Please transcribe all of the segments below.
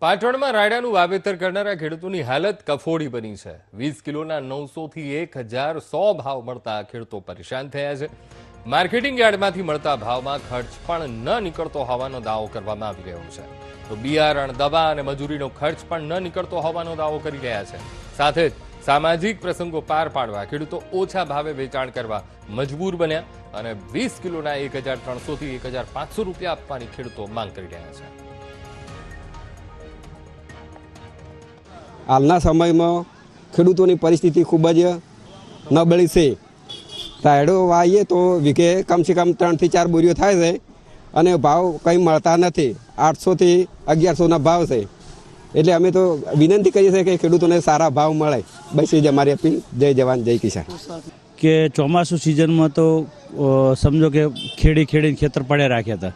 પાટણમાં રાયડાનું વાવેતર કરનારા ખેડૂતોની હાલત કફોડી બની છે। 20 કિલોના 900 થી 1100 ભાવ મળતા ખેડૂતો પરેશાન થયા છે। માર્કેટિંગ યાર્ડમાંથી મળતા ભાવમાં ખર્ચ પણ ન નીકળતો હોવાનો દાવો કરવામાં આવી રહ્યો છે। તો બિયારણ, દવા અને મજૂરીનો ખર્ચ પણ ન નીકળતો હોવાનો દાવો કરી રહ્યા છે। સાથે જ સામાજિક પ્રસંગો પાર પાડવા ખેડૂતો ઓછા ભાવે વેચાણ કરવા મજબૂર બન્યા અને 20 કિલોના 1300 થી 1500 રૂપિયા આપવાની ખેડૂતો માંગ કરી રહ્યા છે। હાલના સમયમાં ખેડૂતોની પરિસ્થિતિ ખૂબ જ નબળી છે। રાયડો વાવીએ તો વીઘે કમસે કમ 3 થી 4 બોરીઓ થાય છે અને ભાવ કંઈ મળતા નથી। 800 થી 1100ના ભાવ છે। એટલે અમે તો વિનંતી કરીએ છીએ કે ખેડૂતોને સારા ભાવ મળે। બસ એ જ અમારી અપીલ। જય જવાન જય કિસાન। કે ચોમાસું સિઝનમાં તો સમજો કે ખેડીને ખેતર પડ્યા રાખ્યા હતા।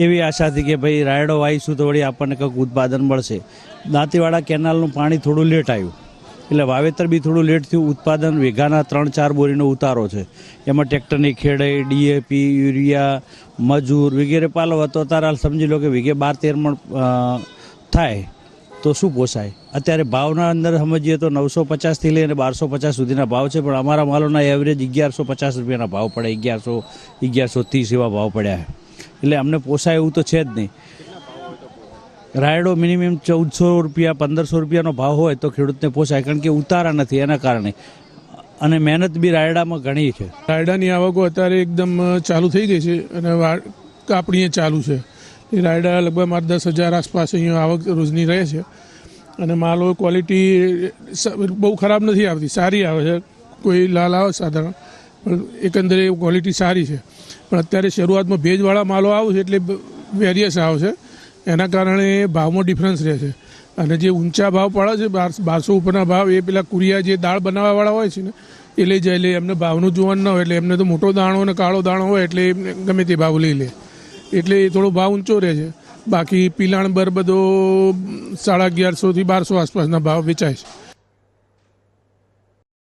એવી આશાથી કે ભાઈ રાયડો વાવીશું તો વળી આપણને કંઈક ઉત્પાદન મળશે। દાંતીવાડા કેનાલનું પાણી થોડું લેટ આવ્યું એટલે વાવેતર બી થોડું લેટ થયું। ઉત્પાદન વીઘાના 3-4 બોરીનો ઉતારો છે। એમાં ટ્રેક્ટરની ખેડાઈ, ડીએપી, યુરિયા, મજૂર વગેરે પાલવ તો તારા સમજી લો કે વીઘે 12-13 મણ થાય તો શું પોસાય। અત્યારે ભાવના અંદર સમજીએ તો 950થી લઈને 1250 સુધીના ભાવ છે, પણ અમારા માલોના એવરેજ 1150 રૂપિયાના ભાવ પડે। 1130 એવા ભાવ પડ્યા છે। એટલે અમને પોસાય એવું તો છે જ નહીં। રાયડો મિનિમમ 1400 રૂપિયા 1500 રૂપિયાનો ભાવ હોય તો ખેડૂતને પોસાય, કારણ કે ઉતારા નથી એના કારણે, અને મહેનત બી રાયડામાં ઘણી છે। રાયડાની આવકો અત્યારે એકદમ ચાલુ થઈ ગઈ છે અને કાપણીએ ચાલુ છે। એ રાયડા લગભગ મારે 10,000 આસપાસ અહીંયા આવક રોજની રહે છે અને માલો ક્વોલિટી બહુ ખરાબ નથી આવતી, સારી આવે છે। કોઈ લાલ આવે સાધારણ, પણ એકંદરે ક્વોલિટી સારી છે। પણ અત્યારે શરૂઆતમાં ભેજવાળા માલો આવે છે એટલે વેરિયસ આવે છે, એના કારણે ભાવમાં ડિફરન્સ રહે છે। અને જે ઊંચા ભાવ પડે છે 1200 ઉપરના ભાવ, એ પેલા કુરિયા જે દાળ બનાવવાવાળા હોય છે ને એ લઈ જાય। એટલે એમને ભાવનું જોવાનું ન હોય, એટલે એમને તો મોટો દાણો અને કાળો દાણો હોય એટલે એમને ગમે તે ભાવ લઈ લે, એટલે એ થોડો ભાવ ઊંચો રહે છે। બાકી પિલાણ બર બધો 1150 થી 1200 આસપાસના ભાવ વેચાય છે।